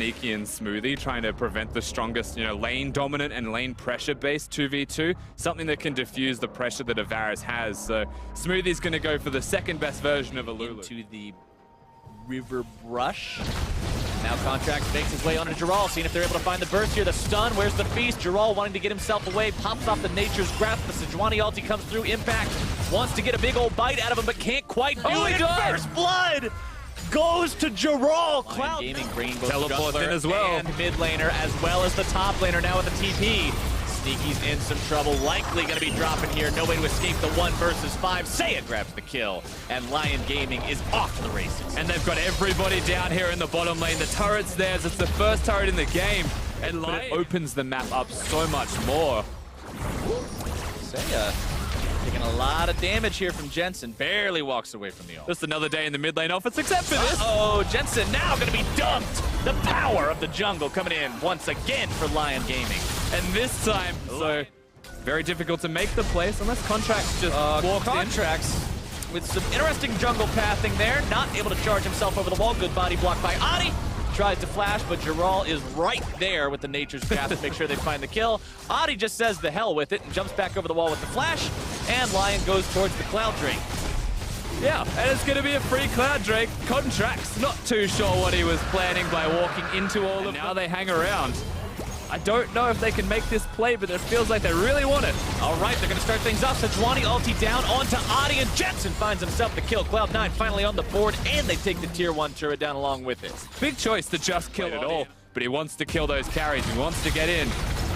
Sneaky and Smoothie trying to prevent the strongest, lane dominant and lane pressure based 2v2, something that can diffuse the pressure that Avaris has. So Smoothie's going to go for the second best version of a Lulu. Into the river brush. Now Contracts makes his way onto Giral, seeing if they're able to find the burst here. The stun, where's the feast? Giral wanting to get himself away, pops off the Nature's Grasp. The Sejuani ulti comes through. Impact wants to get a big old bite out of him, but can't quite do it. First blood goes to Giral. Cloud Gaming bringing both teleport jungler in as well, and mid laner, as well as the top laner now with the TP. Sneaky's in some trouble, likely going to be dropping here. No way to escape the 1 versus 5. Saya grabs the kill, and Lion Gaming is off to the races. And they've got everybody down here in the bottom lane. The turret's theirs. It's the first turret in the game. And Lion opens the map up so much more. Saya taking a lot of damage here from Jensen. Barely walks away from the ult. Just another day in the mid lane offense, except for this. Oh, Jensen now going to be dumped. The power of the jungle coming in once again for Lion Gaming. And this time, so very difficult to make the place unless Contracts just walked Contracts with some interesting jungle pathing there. Not able to charge himself over the wall. Good body block by Adi. Tries to flash, but Giral is right there with the Nature's Grasp to make sure they find the kill. Adi just says the hell with it and jumps back over the wall with the flash. And Lion goes towards the Cloud Drake. Yeah, and it's going to be a free Cloud Drake. Contracts not too sure what he was planning by walking into all of them. Now they hang around. I don't know if they can make this play, but it feels like they really want it. All right, they're going to start things off. Sejuani ulti down onto Adi, and Jensen finds himself the kill. Cloud9 finally on the board, and they take the tier 1 turret down along with it. Big choice to just kill it all, but he wants to kill those carries. He wants to get in.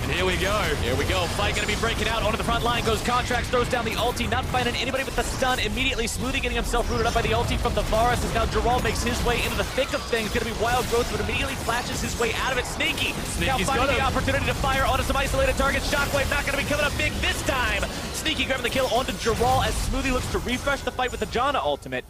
And here we go. Here we go. Fight going to be breaking out. Onto the front line goes Contracts, throws down the ulti, not finding anybody with the stun. Immediately, Smoothie getting himself rooted up by the ulti from the Varus, as now Giral makes his way into the thick of things. Going to be Wild Growth, but immediately flashes his way out of it. Sneaky now finding the opportunity to fire onto some isolated targets. Shockwave not going to be coming up big this time. Sneaky grabbing the kill onto Giral as Smoothie looks to refresh the fight with the Janna ultimate.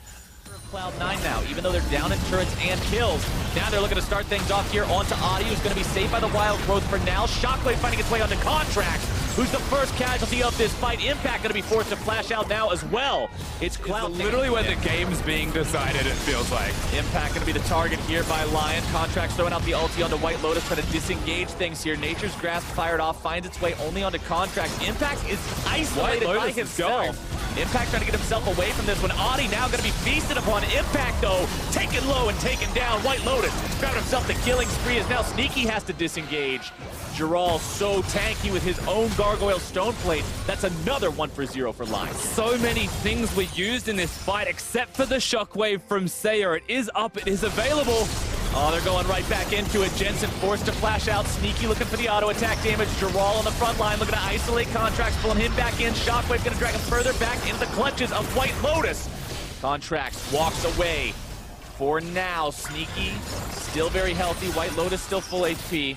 Cloud9 now, even though they're down in turrets and kills. Now they're looking to start things off here onto Adi, who's going to be saved by the Wild Growth for now. Shockwave finding its way onto Contracts, who's the first casualty of this fight. Impact going to be forced to flash out now as well. It's Cloud. Literally when the game's being decided, it feels like. Impact going to be the target here by Lion. Contracts throwing out the ulti onto White Lotus, trying to disengage things here. Nature's Grasp fired off, finds its way only onto Contracts. Impact is isolated by himself. Impact trying to get himself away from this one. Adi now going to be feasted upon. Impact, though, taken low and taken down. White Lotus grabbing himself the killing spree as now Sneaky has to disengage. Giral so tanky with his own Gargoyle Stone Plate. That's another 1 for 0 for Lion. So many things were used in this fight except for the Shockwave from Saya. It is up, it is available. Oh, they're going right back into it. Jensen forced to flash out. Sneaky looking for the auto attack damage. Giral on the front line looking to isolate Contracts, pulling him back in. Shockwave going to drag him further back into the clutches of White Lotus. Contracts walks away. For now, Sneaky still very healthy. White Lotus still full HP.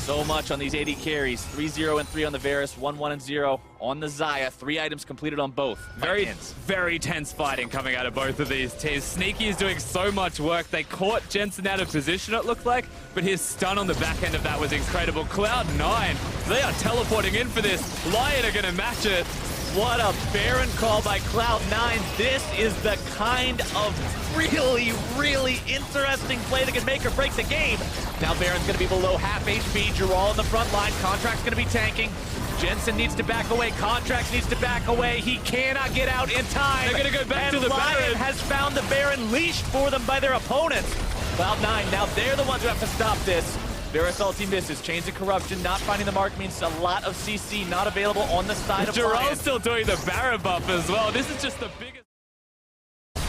So much on these AD carries. 3-0 and 3 on the Varus, 1-1 and 0 on the Xayah. 3 items completed on both. Very tense fighting coming out of both of these teams. Sneaky is doing so much work. They caught Jensen out of position, it looked like, but his stun on the back end of that was incredible. Cloud9, they are teleporting in for this. Lion are going to match it. What a Baron call by Cloud9. This is the kind of really interesting play that can make or break the game. Now Baron's going to be below half HP. Giral on the front line. Contract's going to be tanking. Jensen needs to back away. Contracts needs to back away. He cannot get out in time. They're going to go back to the Lion Baron. has found the Baron leashed for them by their opponents. Cloud9, now they're the ones who have to stop this. Varus ulti misses. Chains of Corruption not finding the mark means a lot of CC not available on the side of Lion. Giral's still doing the Baron buff as well. This is just the biggest.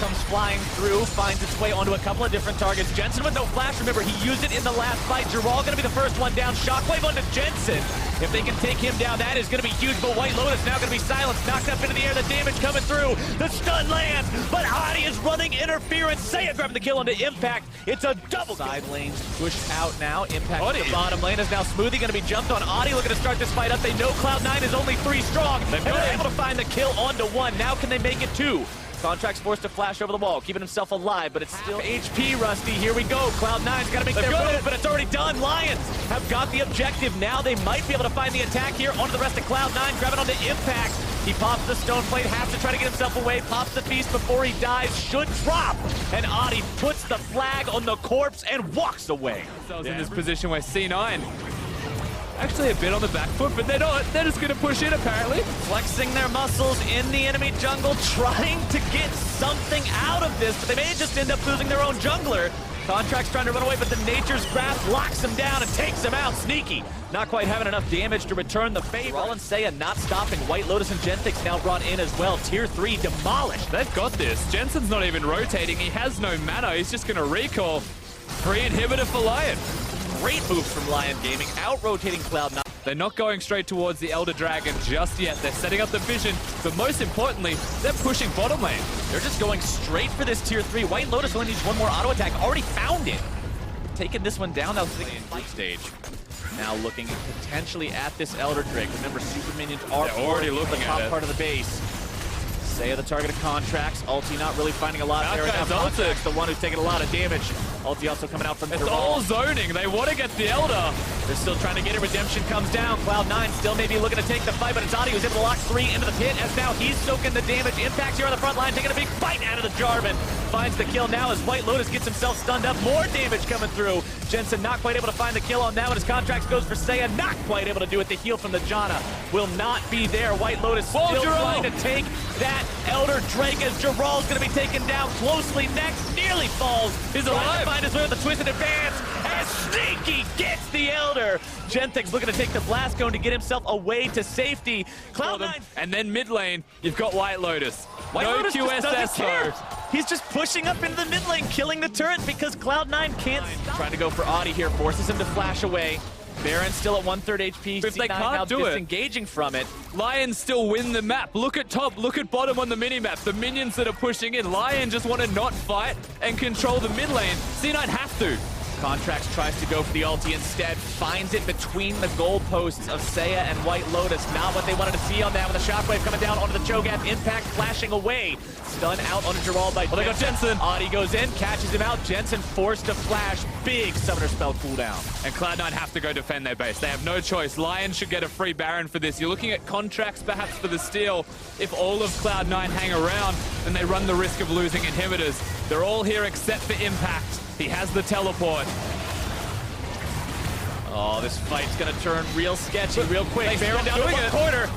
Comes flying through, finds its way onto a couple of different targets. Jensen with no flash, remember, he used it in the last fight. Giral gonna be the first one down. Shockwave onto Jensen. If they can take him down, that is gonna be huge, but White Lotus now gonna be silenced, knocked up into the air, the damage coming through. The stun lands, but Adi is running interference. Saya grabbing the kill onto Impact. It's a double side lanes pushed out now. Impact to the bottom lane is now Smoothie gonna be jumped on. Adi looking to start this fight up. They know Cloud9 is only 3 strong, and they're able to find the kill onto 1. Now can they make it 2? Contract's forced to flash over the wall, keeping himself alive, but it's still HP, Rusty. Here we go. Cloud9's got to make their move, but it's already done. Lions have got the objective. Now they might be able to find the attack here onto the rest of Cloud9, grabbing onto Impact. He pops the stone plate, has to try to get himself away, pops the feast before he dies, should drop. And Adi puts the flag on the corpse and walks away. Themselves in this position where C9 actually a bit on the back foot, but they're not. They're just going to push in, apparently. Flexing their muscles in the enemy jungle, trying to get something out of this, but they may just end up losing their own jungler. Contract's trying to run away, but the Nature's Grasp locks him down and takes him out. Sneaky, not quite having enough damage to return the favor. Roll and Seiya not stopping. White Lotus and Genthix now brought in as well. Tier 3 demolished. They've got this. Jensen's not even rotating. He has no mana. He's just going to recall. Free inhibitor for Lion. Great moves from Lion Gaming, out-rotating Cloud9. They're not going straight towards the Elder Dragon just yet. They're setting up the vision, but most importantly, they're pushing bottom lane. They're just going straight for this tier 3. White Lotus only needs one more auto attack. Already found it. Taking this one down, that was the fight stage. Now looking potentially at this Elder Drake. Remember, super minions are already looking the at top part of the base. Seiya, the target of Contracts. Ulti not really finding a lot there. Right now, Contracts, the one who's taking a lot of damage. Ulti also coming out from It's all zoning. They want to get the Elder. They're still trying to get it. Redemption comes down. Cloud9 still maybe looking to take the fight, but it's Adi who's able to lock 3 into the pit, as now he's soaking the damage. Impact here on the front line, taking a big bite out of the Jarvan. Finds the kill now as White Lotus gets himself stunned up. More damage coming through. Jensen not quite able to find the kill on that one. His Contracts goes for Seiya. Not quite able to do it. The heal from the Janna will not be there. White Lotus still trying to take that Elder Drake as Jarrell's going to be taken down closely next. Nearly falls. He's alive. To find his way with the twisted advance as Sneaky gets the Elder. Genthix looking to take the Blast Cone to get himself away to safety. Cloud9. And then mid lane, you've got White Lotus. White Lotus just doesn't care. QSS. He's just pushing up into the mid lane, killing the turret because Cloud9 can't stop. Trying to go for Adi here, forces him to flash away. Baron still at 1/3 HP. If they C9 can't now do it, disengaging from it. Lions still win the map. Look at top, look at bottom on the mini-map. The minions that are pushing in. Lion just want to not fight and control the mid lane. C9 have to. Contracts tries to go for the ulti instead, finds it between the goalposts of Seiya and White Lotus. Not what they wanted to see on that with a shockwave coming down onto the Cho'Gath. Impact flashing away. Stun out onto Jarrell by they got Jensen. Adi goes in, catches him out. Jensen forced to flash. Big summoner spell cooldown. And Cloud9 have to go defend their base. They have no choice. Lion should get a free Baron for this. You're looking at Contracts perhaps for the steal. If all of Cloud9 hang around, then they run the risk of losing inhibitors. They're all here except for Impact. He has the teleport. Oh, this fight's gonna turn real sketchy real quick. Baron down to doing one it. corner.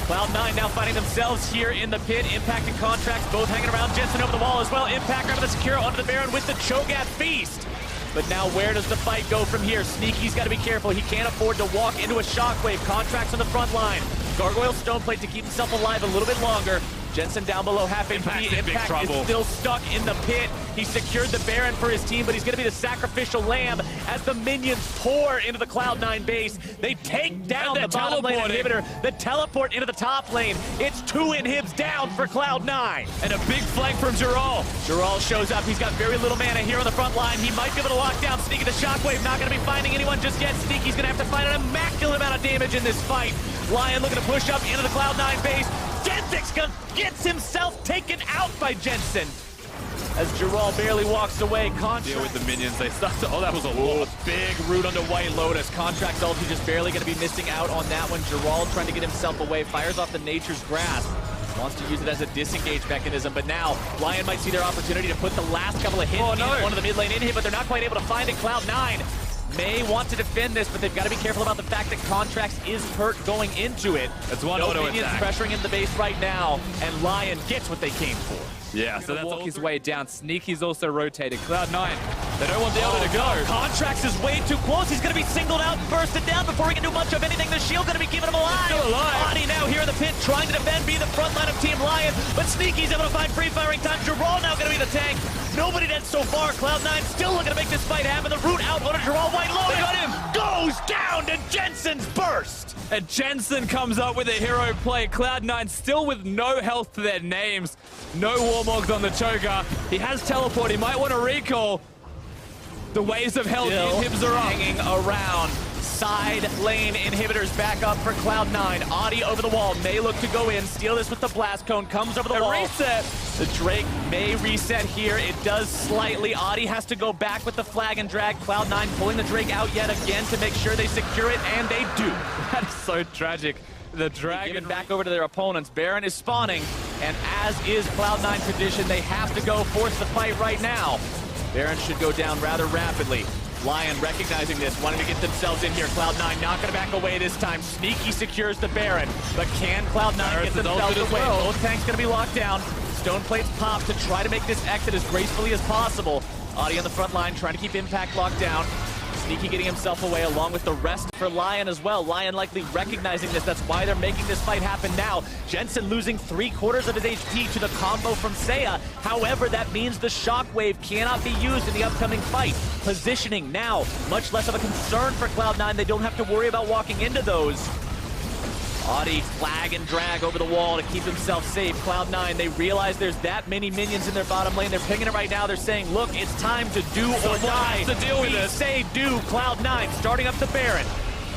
Cloud9 now finding themselves here in the pit. Impact and Contracts both hanging around. Jensen over the wall as well. Impact over the secure onto the Baron with the Cho'Gath Feast. But now where does the fight go from here? Sneaky's got to be careful. He can't afford to walk into a shockwave. Contracts on the front line. Gargoyle Stone Plate to keep himself alive a little bit longer. Jensen down below half HP. Impact is still stuck in the pit. He secured the Baron for his team, but he's going to be the sacrificial lamb as the minions pour into the Cloud9 base. They take down the bottom lane inhibitor. The teleport into the top lane. It's 2 inhibs down for Cloud9. And a big flank from Jarrell. Jarrell shows up. He's got very little mana here on the front line. He might be able to lock down Sneaky the shockwave. Not going to be finding anyone just yet. Sneaky's going to have to find an immaculate amount of damage in this fight. Lion looking to push up into the Cloud9 base. Genthix gets himself taken out by Jensen. As Jarrell barely walks away, Deal with the minions. They start to, that was a lot. Big root onto White Lotus. Contract ulti just barely going to be missing out on that one. Jarrell trying to get himself away. Fires off the Nature's Grasp. Wants to use it as a disengage mechanism, but now Lion might see their opportunity to put the last couple of hits in one of the mid lane in hit, but they're not quite able to find it. Cloud9 may want to defend this, but they've got to be careful about the fact that Contracts is hurt going into it. That's one no auto minions attack. pressuring in the base right now, and Lion gets what they came for. Yeah, so that's walk his way down. Sneaky's also rotated. Cloud9, they don't want the Elder to go. Contracts is way too close. He's going to be singled out and bursted down before he can do much of anything. The shield going to be keeping him alive. Still alive. Adi now here in the pit trying to defend, be the front line of Team Lion, but Sneaky's able to find free firing time. Jarrell now going to be the tank. Nobody dead so far. Cloud9 still looking to make this fight happen. The root out on Jarrell. White Lotus got him. Goes down to Jensen's burst. And Jensen comes up with a hero play. Cloud9 still with no health to their names. No Warmogs on the Cho'Gath. He has teleport. He might want to recall. The waves of hell, the inhibs are up. Hanging around. Side lane inhibitors back up for Cloud9. Adi over the wall. May look to go in. Steal this with the blast cone. Comes over the wall. Reset. The Drake may reset here. It does slightly. Adi has to go back with the flag and drag. Cloud9 pulling the Drake out yet again to make sure they secure it, and they do. That is so tragic. The Dragon Given back over to their opponents. Baron is spawning, and as is Cloud9 tradition, they have to go force the fight right now. Baron should go down rather rapidly. Lion recognizing this, wanting to get themselves in here. Cloud9 not going to back away this time. Sneaky secures the Baron, but can Cloud9 get themselves away? Both tanks going to be locked down. Stone plates pop to try to make this exit as gracefully as possible. Audi on the front line trying to keep Impact locked down. Sneaky getting himself away along with the rest for Lion as well. Lion likely recognizing this. That's why they're making this fight happen now. Jensen losing 3/4 of his HP to the combo from Seiya. However, that means the Shockwave cannot be used in the upcoming fight. Positioning now, much less of a concern for Cloud9. They don't have to worry about walking into those. Audi flag and drag over the wall to keep himself safe. Cloud9, they realize there's that many minions in their bottom lane. They're picking it right now. They're saying, look, it's time to do or die. To deal with we it. say do. Cloud9 starting up the Baron.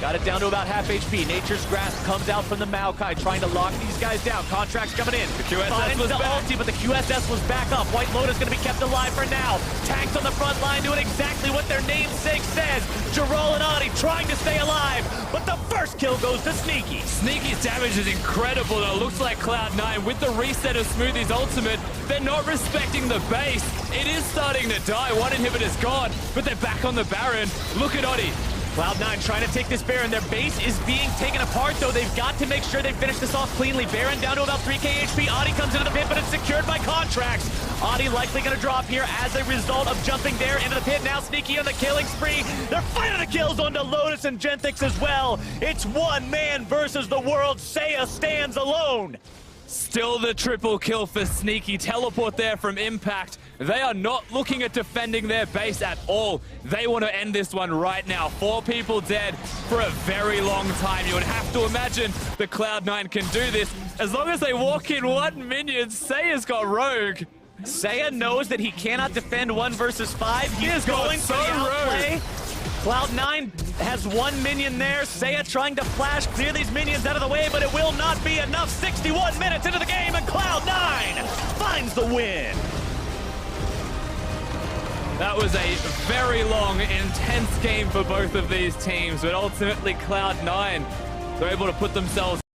Got it down to about half HP. Nature's Grasp comes out from the Maokai, trying to lock these guys down. Contracts coming in. The QSS Finds was the back. ulti, but the QSS was back up. White Lotus going to be kept alive for now. Tanks on the front line doing exactly what their namesake says. Jarol and Audi trying to stay alive, but the first kill goes to Sneaky. Sneaky's damage is incredible, though. It looks like Cloud9, with the reset of Smoothie's ultimate, they're not respecting the base. It is starting to die. One inhibitor's gone, but they're back on the Baron. Look at Audi. Cloud9 trying to take this Baron. Their base is being taken apart, though. They've got to make sure they finish this off cleanly. Baron down to about 3k HP. Audi comes into the pit, but it's secured by contracts. Audi likely going to drop here as a result of jumping there into the pit. Now Sneaky on the killing spree. They're finding the kills onto Lotus and Genthix as well. It's one man versus the world. Seiya stands alone. Still the triple kill for Sneaky. Teleport there from Impact. They are not looking at defending their base at all. They want to end this one right now. 4 people dead for a very long time. You would have to imagine the Cloud9 can do this. As long as they walk in 1 minion, Seiya's got Rogue. Seiya knows that he cannot defend 1 versus 5. He is going for the outplay. Cloud9 has 1 minion there. Seiya trying to flash, clear these minions out of the way, but it will not be enough. 61 minutes into the game, and Cloud9 finds the win. That was a very long, intense game for both of these teams, but ultimately Cloud9 were able to put themselves